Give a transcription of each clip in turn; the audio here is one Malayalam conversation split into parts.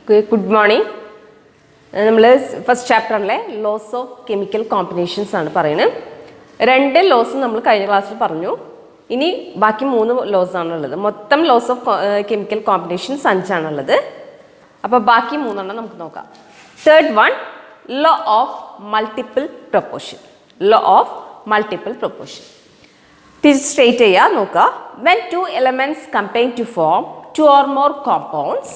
Good morning. നമ്മൾ ഫസ്റ്റ് ചാപ്റ്ററിലെ ലോസ് ഓഫ് കെമിക്കൽ കോമ്പിനേഷൻസ് ആണ് പറയുന്നത്. രണ്ട് ലോസ് നമ്മൾ കഴിഞ്ഞ ക്ലാസ്സിൽ പറഞ്ഞു. ഇനി ബാക്കി 3 ലോസ് ആണുള്ളത്. മൊത്തം ലോസ് ഓഫ് കെമിക്കൽ കോമ്പിനേഷൻസ് 5 ആണുള്ളത്. അപ്പോൾ ബാക്കി 3 നമുക്ക് നോക്കാം. Third one, law of multiple proportion. Law of multiple proportion straight ചെയ്യുക, നോക്കുക. When 2 elements combine to form 2 or more compounds,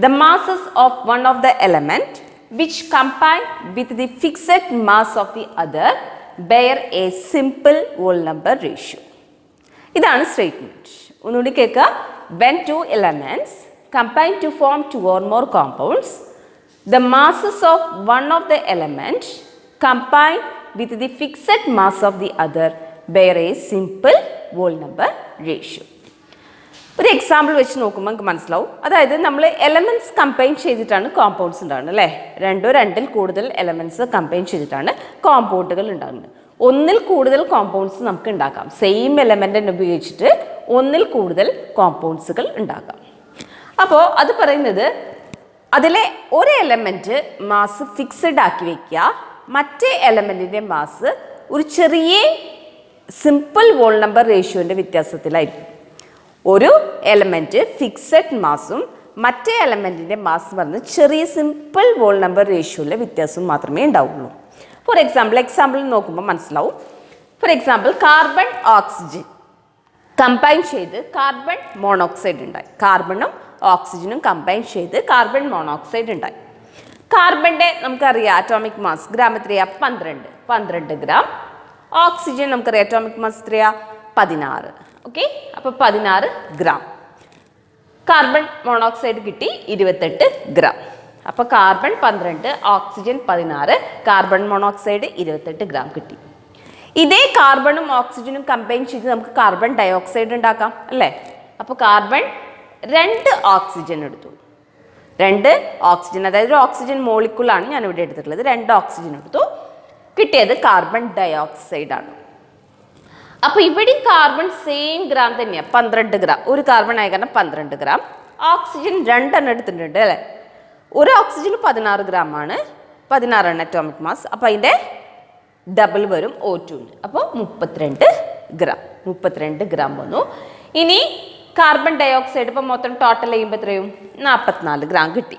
the masses of one of the element which combine with the fixed mass of the other bear a simple whole number ratio. ഇതാണ് സ്റ്റേറ്റ്മെന്റ്. ഒന്നുകൂടി കേൾക്കുക. When 2 elements combine to form 2 or more compounds, the masses of one of the element combine with the fixed mass of the other bear a simple whole number ratio. ഒരു എക്സാമ്പിൾ വെച്ച് നോക്കുമ്പോൾ നമുക്ക് മനസ്സിലാവും. അതായത് നമ്മൾ എലമെൻറ്റ്സ് കമ്പൈൻ ചെയ്തിട്ടാണ് കോമ്പൗണ്ട്സ് ഉണ്ടാകുന്നത്, അല്ലേ? രണ്ടിൽ കൂടുതൽ എലമെൻറ്റ്സ് കമ്പൈൻ ചെയ്തിട്ടാണ് കോമ്പൗണ്ടുകൾ ഉണ്ടാകുന്നത്. ഒന്നിൽ കൂടുതൽ കോമ്പൗണ്ട്സ് നമുക്ക് ഉണ്ടാക്കാം. സെയിം എലമെൻ്റ് തന്നെ ഉപയോഗിച്ചിട്ട് ഒന്നിൽ കൂടുതൽ കോമ്പൗണ്ട്സുകൾ ഉണ്ടാക്കാം. അപ്പോൾ അത് പറയുന്നത് അതിലെ ഒരു എലമെൻറ്റ് മാസ് ഫിക്സഡ് ആക്കി വയ്ക്കുക, മറ്റേ എലമെൻറ്റിൻ്റെ മാസ് ഒരു ചെറിയ സിമ്പിൾ വോൾ നമ്പർ റേഷ്യോൻ്റെ വ്യത്യാസത്തിലായിരിക്കും. ഒരു എലമെൻറ്റ് ഫിക്സഡ് മാസും മറ്റേ എലമെൻറ്റിൻ്റെ മാസ് പറഞ്ഞ് ചെറിയ സിമ്പിൾ വോൾ നമ്പർ റേഷ്യോയിലെ വ്യത്യാസം മാത്രമേ ഉണ്ടാവുള്ളൂ. ഫോർ എക്സാമ്പിൾ നോക്കുമ്പോൾ മനസ്സിലാവും. For example carbon oxygen combine ചെയ്ത് കാർബൺ മോണോക്സൈഡ് ഉണ്ടായി. കാർബണും ഓക്സിജനും കമ്പൈൻ ചെയ്ത് കാർബൺ മോണോക്സൈഡ് ഉണ്ടായി. കാർബണിൻ്റെ നമുക്കറിയാം അറ്റോമിക് മാസ് ഗ്രാം എത്രയാ? 12 ഗ്രാം. ഓക്സിജൻ നമുക്കറിയാം അറ്റോമിക് മാസ് എത്രയാ? 16. ഓക്കെ, അപ്പോൾ 16 ഗ്രാം. കാർബൺ മോണോക്സൈഡ് കിട്ടി 28 ഗ്രാം. അപ്പോൾ carbon 12, oxygen 16, carbon monoxide 28 gram കിട്ടി. ഇതേ കാർബണും ഓക്സിജനും കമ്പൈൻ ചെയ്ത് നമുക്ക് കാർബൺ ഡയോക്സൈഡ് ഉണ്ടാക്കാം, അല്ലേ? അപ്പോൾ കാർബൺ 2 ഓക്സിജൻ എടുത്തു. 2 ഓക്സിജൻ, അതായത് ഒരു ഓക്സിജൻ മോളിക്യൂളാണ് ഞാനിവിടെ എടുത്തിട്ടുള്ളത്. 2 ഓക്സിജൻ എടുത്തു. കിട്ടിയത് കാർബൺ ഡയോക്സൈഡ് ആണ്. അപ്പോൾ ഇവിടെ കാർബൺ സെയിം ഗ്രാം തന്നെയാണ്, 12 ഗ്രാം. ഒരു കാർബൺ ആയ കാരണം 12 ഗ്രാം. ഓക്സിജൻ 2 എടുത്തിട്ടുണ്ട്, അല്ലേ? ഒരു ഓക്സിജന് 16 ഗ്രാം ആണ്, 16 അറ്റോമിക് മാസ്. അപ്പോൾ അതിൻ്റെ ഡബിൾ വരും O2. അപ്പോൾ 32 ഗ്രാം വന്നു. ഇനി കാർബൺ ഡയോക്സൈഡ് ഇപ്പോൾ മൊത്തം ടോട്ടൽ ചെയ്യുമ്പോൾ എത്രയും 44 ഗ്രാം കിട്ടി.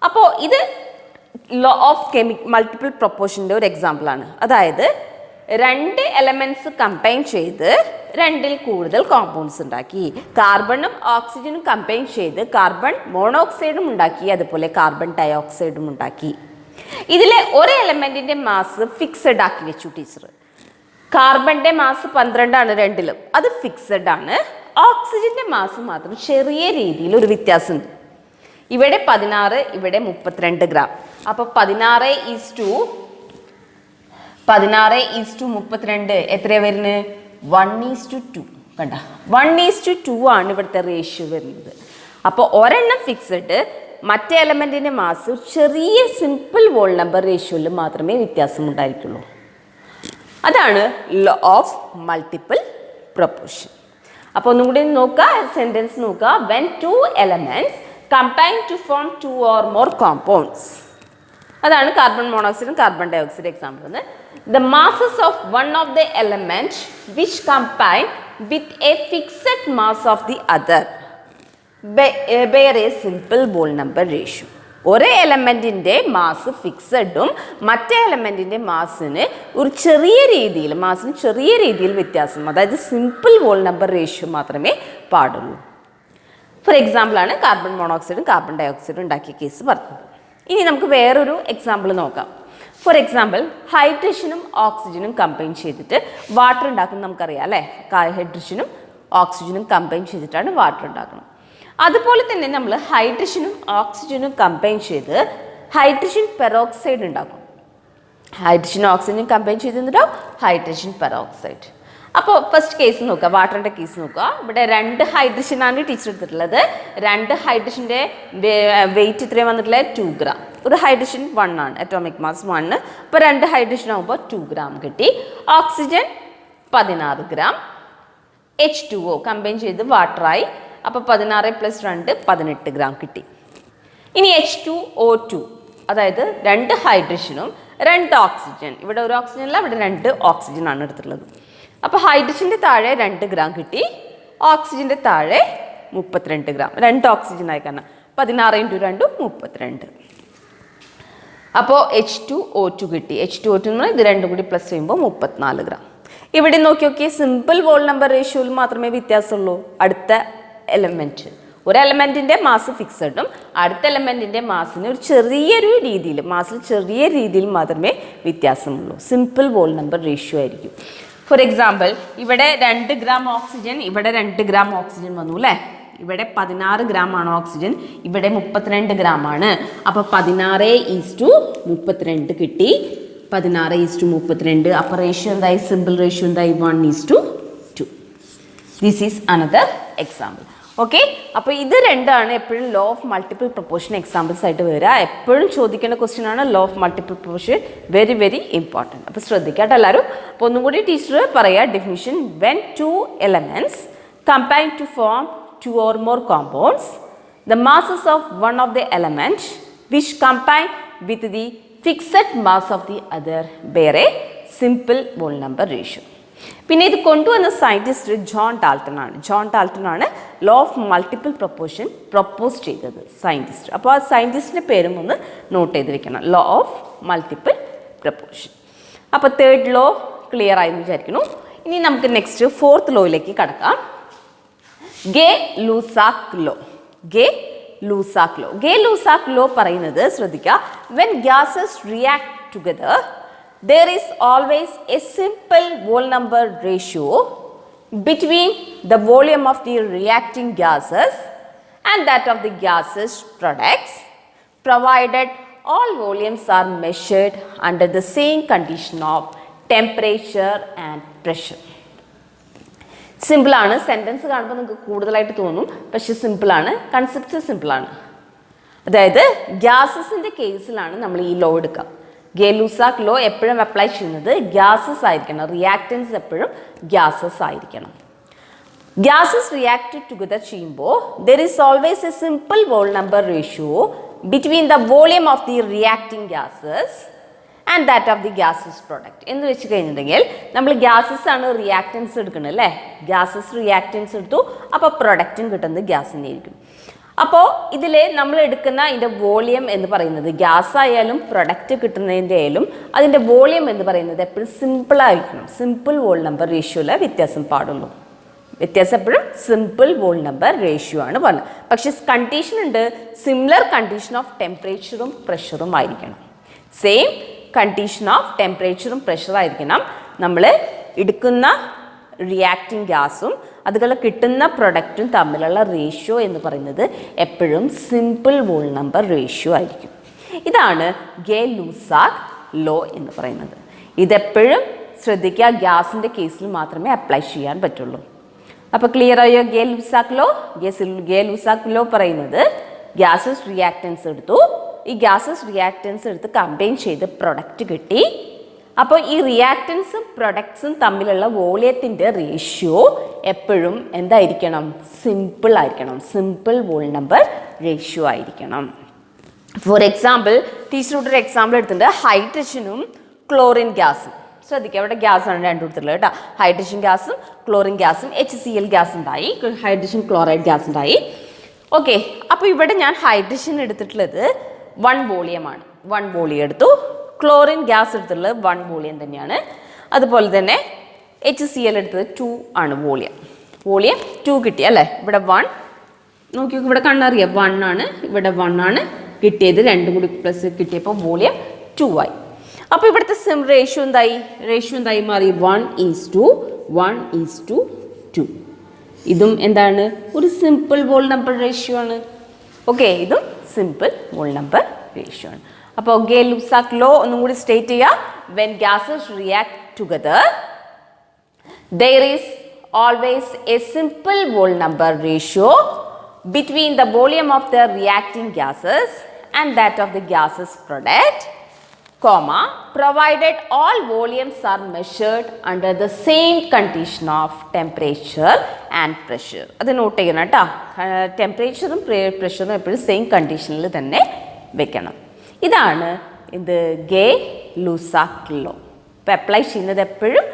അപ്പോൾ ഇത് ലോ ഓഫ് മൾട്ടിപ്പിൾ പ്രൊപ്പോർഷൻ്റെ ഒരു എക്സാമ്പിളാണ്. അതായത് 2 എലമെൻറ്റ്സ് കമ്പൈൻ ചെയ്ത് 2ൽ കൂടുതൽ കോമ്പൗണ്ട്സ് ഉണ്ടാക്കി. കാർബണും ഓക്സിജനും കമ്പൈൻ ചെയ്ത് കാർബൺ മോണോക്സൈഡും ഉണ്ടാക്കി, അതുപോലെ കാർബൺ ഡയോക്സൈഡും ഉണ്ടാക്കി. ഇതിലെ ഒരു എലമെൻറ്റിൻ്റെ മാസ് ഫിക്സഡ് ആക്കി വെച്ചു ടീച്ചർ. കാർബണിൻ്റെ മാസ് 12 ആണ് 2ലും, അത് ഫിക്സഡ് ആണ്. ഓക്സിജൻ്റെ മാസ് മാത്രം ചെറിയ രീതിയിൽ ഒരു വ്യത്യാസമുണ്ട്. ഇവിടെ 16, ഇവിടെ 32 ഗ്രാം. അപ്പോൾ 16:32 എത്രയാണ് വരുന്നത്? 1:2. കണ്ട, 1:2 ആണ് ഇവിടുത്തെ റേഷ്യോ വരുന്നത്. അപ്പോൾ ഒരെണ്ണം ഫിക്സഡ്, മറ്റേ എലമെൻറ്റിൻ്റെ മാസ് ചെറിയ സിമ്പിൾ വോൾ നമ്പർ റേഷ്യോയിൽ മാത്രമേ വ്യത്യാസം ഉണ്ടായിരിക്കുള്ളൂ. അതാണ് ലോ ഓഫ് മൾട്ടിപ്പിൾ പ്രൊപ്പോർഷൻ. അപ്പോൾ ഒന്നും കൂടി നോക്കുക, സെൻറ്റൻസ് നോക്കുക. When 2 elements combine to form 2 or more compounds, അതാണ് കാർബൺ മോണോക്സൈഡും carbon dioxide example. The masses of one of the elements which combine with a fixed mass of the other bear a simple whole number ratio. ഒരു എലമെൻറ്റിൻ്റെ മാസ് ഫിക്സഡും മറ്റേ എലമെൻറ്റിൻ്റെ മാസിന് ചെറിയ രീതിയിൽ വ്യത്യാസം, അതായത് സിമ്പിൾ വോൾ നമ്പർ റേഷ്യോ മാത്രമേ പാടുള്ളൂ. ഫോർ എക്സാമ്പിളാണ് കാർബൺ മോണോക്സൈഡും കാർബൺ ഡയോക്സൈഡും ഉണ്ടാക്കിയ കേസ് പറഞ്ഞത്. ഇനി നമുക്ക് വേറൊരു എക്സാമ്പിൾ നോക്കാം. ഫോർ എക്സാമ്പിൾ ഹൈഡ്രജനും ഓക്സിജനും കമ്പൈൻ ചെയ്തിട്ട് വാട്ടർ ഉണ്ടാക്കുന്നത് നമുക്കറിയാം, അല്ലേ? ഹൈഡ്രജനും ഓക്സിജനും കമ്പൈൻ ചെയ്തിട്ടാണ് വാട്ടർ ഉണ്ടാക്കുന്നത്. അതുപോലെ തന്നെ നമ്മൾ ഹൈഡ്രജനും ഓക്സിജനും കമ്പൈൻ ചെയ്ത് ഹൈഡ്രജൻ പെറോക്സൈഡ് ഉണ്ടാക്കും. ഹൈഡ്രജനും ഓക്സിജനും കമ്പൈൻ ചെയ്തിട്ടുണ്ടാവും ഹൈഡ്രജൻ പെറോക്സൈഡ്. അപ്പോൾ ഫസ്റ്റ് കേസ് നോക്കുക, വാട്ടറിൻ്റെ കേസ് നോക്കുക. ഇവിടെ 2 ഹൈഡ്രജനാണ് ടീച്ചർ എടുത്തിട്ടുള്ളത്. 2 ഹൈഡ്രജൻ്റെ വെയിറ്റ് ഇത്രയും വന്നിട്ടുള്ളത് 2 ഗ്രാം. ഒരു ഹൈഡ്രജൻ 1 ആണ്, അറ്റോമിക് മാസ് 1. അപ്പോൾ 2 ഹൈഡ്രജൻ ആകുമ്പോൾ 2 ഗ്രാം കിട്ടി. Oxygen 16 gram. H2O കമ്പൈൻ ചെയ്ത് വാട്ടറായി. അപ്പോൾ 16 + 2 18 ഗ്രാം കിട്ടി. ഇനി H2O2, അതായത് 2 ഹൈഡ്രജനും 2 ഓക്സിജൻ. ഇവിടെ ഒരു ഓക്സിജനല്ല, ഇവിടെ 2 ഓക്സിജൻ ആണ് എടുത്തിട്ടുള്ളത്. അപ്പോൾ ഹൈഡ്രജൻ്റെ താഴെ 2 ഗ്രാം കിട്ടി, ഓക്സിജൻ്റെ താഴെ 32 ഗ്രാം. 2 ഓക്സിജൻ ആയി കാരണം 16 × 2 32. അപ്പോൾ H2O2 കിട്ടി. H2O2 എന്ന് പറഞ്ഞാൽ ഇത് രണ്ടും കൂടി പ്ലസ് ചെയ്യുമ്പോൾ 34 ഗ്രാം. ഇവിടെ നോക്കി സിമ്പിൾ വോൾ നമ്പർ റേഷ്യോയിൽ മാത്രമേ വ്യത്യാസമുള്ളൂ. അടുത്ത എലമെൻറ്റ്, ഒരു എലമെൻറ്റിൻ്റെ മാസ് ഫിക്സഡും അടുത്ത എലമെൻറ്റിൻ്റെ മാസിന് ഒരു ചെറിയൊരു രീതിയിൽ, മാസിൽ ചെറിയ രീതിയിൽ മാത്രമേ വ്യത്യാസമുള്ളൂ. സിമ്പിൾ വോൾ നമ്പർ റേഷ്യോ ആയിരിക്കും. ഫോർ എക്സാമ്പിൾ, ഇവിടെ 2 ഗ്രാം ഓക്സിജൻ, ഇവിടെ 2 ഗ്രാം ഓക്സിജൻ വന്നു അല്ലേ. ഇവിടെ 16 ഗ്രാം ആണ് ഓക്സിജൻ, ഇവിടെ 32 ഗ്രാം ആണ്. അപ്പോൾ 16:32 കിട്ടി. 16:32. അപ്പോൾ റേഷ്യോ എന്തായി? സിമ്പിൾ റേഷ്യോ എന്തായി? 1:2. This is another example. Okay, അപ്പോൾ ഇത് രണ്ടാണ് എപ്പോഴും law of multiple proportion examples ആയിട്ട് വരിക. എപ്പോഴും ചോദിക്കേണ്ട ക്വസ്റ്റ്യൻ ആണ് law of multiple proportion. Very very important. അപ്പോൾ ശ്രദ്ധിക്കാട്ടോ എല്ലാവരും. അപ്പോൾ ഒന്നും കൂടി ടീച്ചർ പറയാ definition. When 2 elements combine to form 2 or more compounds, the masses of one of the elements which combine with the fixed mass of the other bear a simple whole number ratio. പിന്നെ ഇത് കൊണ്ടുവന്ന സയൻറ്റിസ്റ്റ് ജോൺ ഡാൾട്ടൺ ആണ്. ജോൺ ഡാൾട്ടൺ ആണ് law of multiple proportion propose ചെയ്തത് സയൻറ്റിസ്റ്റ്. അപ്പോൾ ആ സയൻറ്റിസ്റ്റിൻ്റെ പേരും ഒന്ന് നോട്ട് ചെയ്ത് വെക്കണം, ലോ ഓഫ് മൾട്ടിപ്പിൾ പ്രൊപ്പോർഷൻ. അപ്പോൾ 3rd ലോ ക്ലിയർ ആയെന്ന് വിചാരിക്കുന്നു. ഇനി നമുക്ക് നെക്സ്റ്റ് 4th ലോയിലേക്ക് കടക്കാം. ഗേ-ലൂസാക്ക് ലോ. ഗേ-ലൂസാക്ക് ലോ പറയുന്നത് ശ്രദ്ധിക്കുക, when gases react together there is always a simple whole number ratio between the volume of the reacting gases and that of the gaseous products, provided all volumes are measured under the same condition of temperature and pressure. സിമ്പിളാണ്. സെൻറ്റൻസ് കാണുമ്പോൾ നിങ്ങൾക്ക് കൂടുതലായിട്ട് തോന്നും, പക്ഷെ സിമ്പിളാണ്. കൺസെപ്റ്റ് സിമ്പിളാണ്. അതായത് ഗ്യാസസിൻ്റെ കേസിലാണ് നമ്മൾ ഈ ലോ എടുക്കുക. ഗേ-ലൂസാക്ക് ലോ എപ്പോഴും അപ്ലൈ ചെയ്യുന്നത് ഗ്യാസസ് ആയിരിക്കണം. റിയാക്റ്റൻസ് എപ്പോഴും ഗ്യാസസ് ആയിരിക്കണം. ഗ്യാസസ് റിയാക്ട് ടുഗദർ ചെയ്യുമ്പോൾ there is always A simple wall number ratio between the volume of the reacting gases and that of the gases product. എന്ന് വെച്ച് കഴിഞ്ഞിട്ടുണ്ടെങ്കിൽ നമ്മൾ ഗ്യാസസ് ആണ് റിയാക്റ്റൻസ് എടുക്കുന്നത് അല്ലേ. ഗ്യാസസ് റിയാക്റ്റൻസ് എടുത്തു, അപ്പോൾ പ്രൊഡക്റ്റും കിട്ടുന്നത് ഗ്യാസിൻ്റെ ആയിരിക്കും. അപ്പോൾ ഇതിൽ നമ്മൾ എടുക്കുന്ന ഇതിൻ്റെ വോളിയം എന്ന് പറയുന്നത് ഗ്യാസ് ആയാലും പ്രൊഡക്റ്റ് കിട്ടുന്നതിൻ്റെ ആയാലും അതിൻ്റെ വോളിയം എന്ന് പറയുന്നത് എപ്പോഴും സിമ്പിളായിരിക്കണം. സിമ്പിൾ വോൾ നമ്പർ റേഷ്യോയിലെ വ്യത്യാസം പാടുള്ളൂ. വ്യത്യാസം എപ്പോഴും സിമ്പിൾ വോൾ നമ്പർ റേഷ്യോ ആണ് പറഞ്ഞത്. പക്ഷേ കണ്ടീഷൻ ഉണ്ട്, സിമിലർ കണ്ടീഷൻ ഓഫ് ടെമ്പറേച്ചറും പ്രഷറും ആയിരിക്കണം. സെയിം കണ്ടീഷൻ ഓഫ് ടെമ്പറേച്ചറും പ്രഷറായിരിക്കണം നമ്മൾ എടുക്കുന്ന റിയാക്റ്റിംഗ് ഗ്യാസും അതുപോലെ കിട്ടുന്ന പ്രൊഡക്റ്റും തമ്മിലുള്ള റേഷ്യോ എന്ന് പറയുന്നത് എപ്പോഴും സിമ്പിൾ വോൾ നമ്പർ റേഷ്യോ ആയിരിക്കും. ഇതാണ് ഗേ-ലൂസാക്ക് ലോ എന്ന് പറയുന്നത്. ഇതെപ്പോഴും ശ്രദ്ധിക്കുക, ഗ്യാസിൻ്റെ കേസിൽ മാത്രമേ അപ്ലൈ ചെയ്യാൻ പറ്റുള്ളൂ. അപ്പോൾ ക്ലിയർ ആയോ ഗേ-ലൂസാക്ക് ലോ? ഗേ-ലൂസാക്ക് ലോ പറയുന്നത് ഗ്യാസസ് റിയാക്റ്റൻസ് എടുത്തു, ഈ ഗ്യാസസ് റിയാക്റ്റൻസ് എടുത്ത് കമ്പൈൻ ചെയ്ത് പ്രൊഡക്റ്റ് കിട്ടി. അപ്പോൾ ഈ റിയാക്റ്റൻസും പ്രൊഡക്ട്സും തമ്മിലുള്ള വോളിയത്തിൻ്റെ റേഷ്യോ എപ്പോഴും എന്തായിരിക്കണം? സിമ്പിൾ ആയിരിക്കണം. സിമ്പിൾ വോൾ നമ്പർ റേഷ്യോ ആയിരിക്കണം. ഫോർ എക്സാമ്പിൾ, ടീച്ചറോട് ഒരു എക്സാമ്പിൾ എടുത്തിട്ടുണ്ട്. ഹൈഡ്രജനും ക്ലോറിൻ ഗ്യാസും. ശ്രദ്ധിക്കുക, അവിടെ ഗ്യാസാണ് രണ്ടു കൊടുത്തിട്ടുള്ളത് കേട്ടോ. ഹൈഡ്രജൻ ഗ്യാസും ക്ലോറിൻ ഗ്യാസും HCl ഗ്യാസ് ഉണ്ടായി, ഹൈഡ്രജൻ ക്ലോറൈഡ് ഗ്യാസ് ഉണ്ടായി. ഓക്കെ, അപ്പോൾ ഇവിടെ ഞാൻ ഹൈഡ്രജൻ എടുത്തിട്ടുള്ളത് 1 വോളിയമാണ്. 1 വോളിയം എടുത്തു. ക്ലോറിൻ ഗ്യാസ് എടുത്തുള്ളത് 1 വോളിയം തന്നെയാണ്. അതുപോലെ തന്നെ HCl എടുത്തത് 2 ആണ് വോളിയം. 2 കിട്ടി അല്ലേ. ഇവിടെ 1 നോക്കി, ഇവിടെ കണ്ണറിയാം 1 ആണ്, ഇവിടെ 1 ആണ് കിട്ടിയത്. രണ്ടും കൂടി പ്ലസ് കിട്ടിയപ്പോൾ വോളിയം 2 ആയി. അപ്പോൾ ഇവിടുത്തെ റേഷ്യോ എന്തായി മാറി? 1:2. ഇതും എന്താണ്? ഒരു സിമ്പിൾ വോൾ നമ്പർ റേഷ്യോ ആണ്. ഓക്കെ, ഇതും സിമ്പിൾ വോൾ നമ്പർ റേഷ്യോ ആണ്. അപ്പോൾ ഗേ-ലൂസാക്ക് ലോ ഒന്നും കൂടി സ്റ്റേറ്റ് ചെയ്യുക. When gases react together there is always a simple whole number ratio between the volume of the reacting gases and that of the gaseous product, comma, provided all volumes are measured under the same condition of temperature and pressure. അത് നോട്ട് ചെയ്യണം കേട്ടോ. ടെമ്പറേച്ചറും പ്രഷറും എപ്പോഴും സെയിം കണ്ടീഷനിൽ തന്നെ വെക്കണം. ഇതാണ് ഇത് ഗേ-ലൂസാക്ക് ലോ. ഇപ്പോൾ അപ്ലൈ ചെയ്യുന്നത് എപ്പോഴും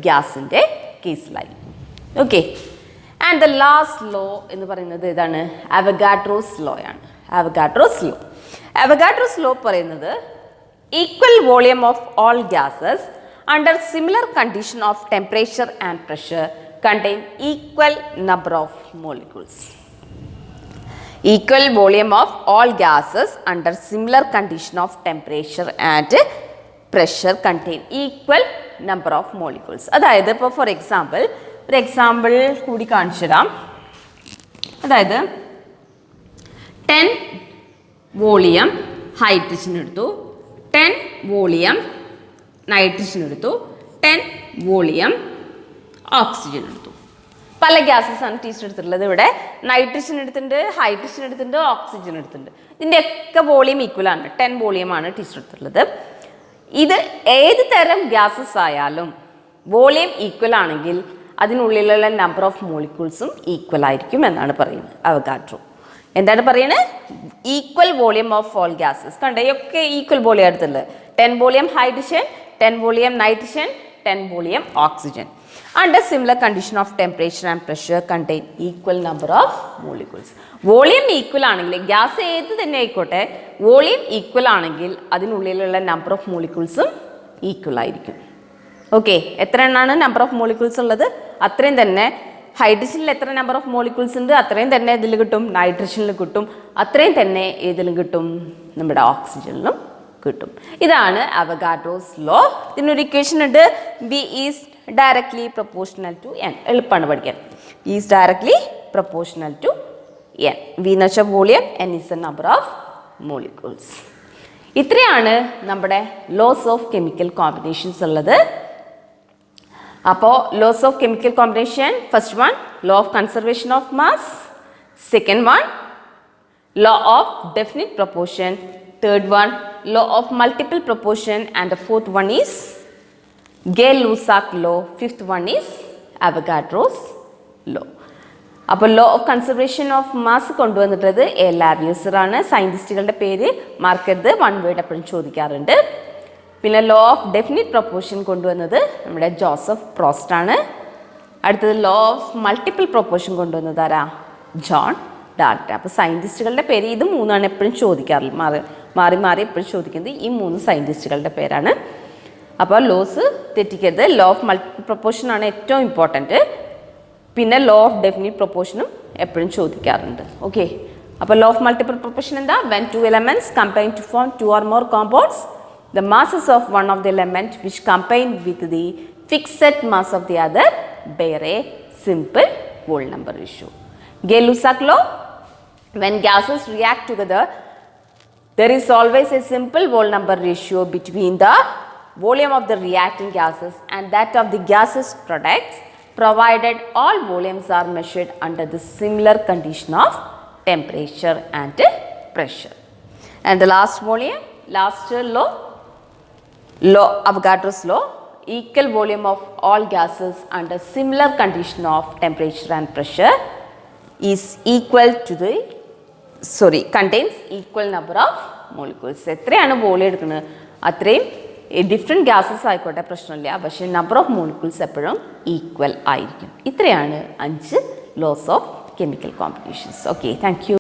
ഗ്യാസിൻ്റെ കേസിലായിരിക്കും. Okay. And the last law എന്ന് പറയുന്നത് ഇതാണ് അവഗാഡ്രോസ് ലോ ആണ്. Avogadro's law. അവഗാഡ്രോസ് ലോ പറയുന്നത് equal volume of all gases under similar condition of temperature and pressure contain equal number of molecules. Equal volume of all gases under similar condition of temperature and pressure contain equal number of molecules. അതായത് ഇപ്പോൾ ഫോർ എക്സാമ്പിൾ ഒരു എക്സാമ്പിൾ കൂടി കാണിച്ചു തരാം. അതായത് 10 വോളിയം ഹൈഡ്രജൻ എടുത്തു, 10 വോളിയം നൈട്രജൻ എടുത്തു, 10 വോളിയം ഓക്സിജൻ എടുത്തു. പല ഗ്യാസസ് ആണ് ടീച്ചർ എടുത്തിട്ടുള്ളത്. ഇവിടെ നൈട്രജൻ എടുത്തിട്ടുണ്ട്, ഹൈഡ്രജൻ എടുത്തിട്ടുണ്ട്, ഓക്സിജൻ എടുത്തിട്ടുണ്ട്. ഇതിൻ്റെയൊക്കെ വോളിയം ഈക്വൽ ആണ്. 10 വോളിയമാണ് ടീച്ചർ എടുത്തിട്ടുള്ളത്. ഇത് ഏത് തരം ഗ്യാസസ് ആയാലും വോളിയം ഈക്വൽ ആണെങ്കിൽ അതിനുള്ളിലുള്ള നമ്പർ ഓഫ് മോളിക്യൂൾസും ഈക്വൽ ആയിരിക്കും എന്നാണ് പറയുന്നത് അവഗാഡ്രോ. എന്താണ് പറയുന്നത്? Equal volume of all gases. കണ്ടേ, ഒക്കെ ഈക്വൽ വോളിയം എടുത്തുള്ളത്. 10 volume hydrogen, 10 volume nitrogen, 10 volume oxygen. Under similar condition of temperature and pressure contain equal number of molecules. Volume equal ആണെങ്കിൽ, ഗ്യാസ് ഏത് തന്നെ ആയിക്കോട്ടെ, വോളിയം ഈക്വൽ ആണെങ്കിൽ അതിനുള്ളിലുള്ള നമ്പർ ഓഫ് മോളിക്യൂൾസും ഈക്വൽ ആയിരിക്കും. ഓക്കെ. എത്ര എണ്ണമാണ് നമ്പർ ഓഫ് മോളിക്യൂൾസ് ഉള്ളത്? അത്രയും തന്നെ ഹൈഡ്രജനിൽ എത്ര നമ്പർ ഓഫ് മോളിക്യൂൾസ് ഉണ്ട് അത്രയും തന്നെ ഇതിൽ കിട്ടും, നൈട്രജനിൽ കിട്ടും, അത്രയും തന്നെ ഏതിലും കിട്ടും, നമ്മുടെ ഓക്സിജനിലും കിട്ടും. ഇതാണ് അവഗാഡ്രോസ് ലോ. ഇതിനൊരു ഇക്വേഷൻ ഉണ്ട്, V is directly proportional to N. എളുപ്പമാണ് പഠിക്കാൻ. Is directly proportional to N. V എന്ന് വെച്ചാൽ volume, N is a number of molecules. ഇത്രയാണ് നമ്മുടെ ലോസ് ഓഫ് കെമിക്കൽ കോമ്പിനേഷൻസ് ഉള്ളത്. അപ്പോൾ laws of chemical combination, first one law of conservation of mass, second one law of definite proportion, third one law of multiple proportion, and the fourth one is Gay Lussac law, fifth one is Avogadro's law. അപ്പോൾ law of conservation of mass കൊണ്ടുവന്നിട്ടത് എ ലാവിയസർ ആണ്. സയൻറ്റിസ്റ്റുകളുടെ പേര് മാർക്കരുത്, 1 വേർഡ് എപ്പോഴും ചോദിക്കാറുണ്ട്. പിന്നെ ലോ ഓഫ് ഡെഫിനിറ്റ് പ്രൊപ്പോർഷൻ കൊണ്ടുവന്നത് നമ്മുടെ ജോസഫ് പ്രോസ്റ്റ് ആണ്. അടുത്തത് ലോ ഓഫ് മൾട്ടിപ്പിൾ പ്രൊപ്പോർഷൻ കൊണ്ടുവന്നത് ആരാ? John Dalton. അപ്പോൾ സയൻറ്റിസ്റ്റുകളുടെ പേര് ഇത് മൂന്നാണ് എപ്പോഴും ചോദിക്കാറുള്ളത്, മാറി മാറി എപ്പോഴും ചോദിക്കുന്നത് ഈ 3 സയൻറ്റിസ്റ്റുകളുടെ പേരാണ്. അപ്പോൾ ലോസ് തെറ്റിക്കരുത്. ലോ ഓഫ് മൾട്ടിപ്പിൾ പ്രൊപ്പോർഷൻ ആണ് ഏറ്റവും ഇമ്പോർട്ടൻറ്റ്. പിന്നെ ലോ ഓഫ് ഡെഫിനിറ്റ് പ്രൊപ്പോർഷനും എപ്പോഴും ചോദിക്കാറുണ്ട്. ഓക്കെ. അപ്പോൾ ലോ ഓഫ് മൾട്ടിപ്പിൾ പ്രൊപ്പോർഷൻ എന്താ? When 2 elements combine to form 2 or more compounds, the masses of one of the element which combine with the fixed mass of the other bear a simple whole number ratio. Gay-Lussac law, when gases react together, there is always a simple whole number ratio between the volume of the reacting gases and that of the gaseous products, provided all volumes are measured under the similar condition of temperature and pressure. And the last volume, last law, Avogadro's law, equal volume of all gases under similar condition of temperature and pressure is equal to the contains equal number of molecules. എത്രയാണ് വോളിയം എടുക്കുന്നത് അത്രയും ഡിഫറെൻറ്റ് ഗ്യാസസ് ആയിക്കോട്ടെ പ്രശ്നമില്ല, പക്ഷേ നമ്പർ ഓഫ് മോളിക്യൂൾസ് എപ്പോഴും ഈക്വൽ ആയിരിക്കും. ഇത്രയാണ് 5 laws of chemical combinations. Okay, thank U.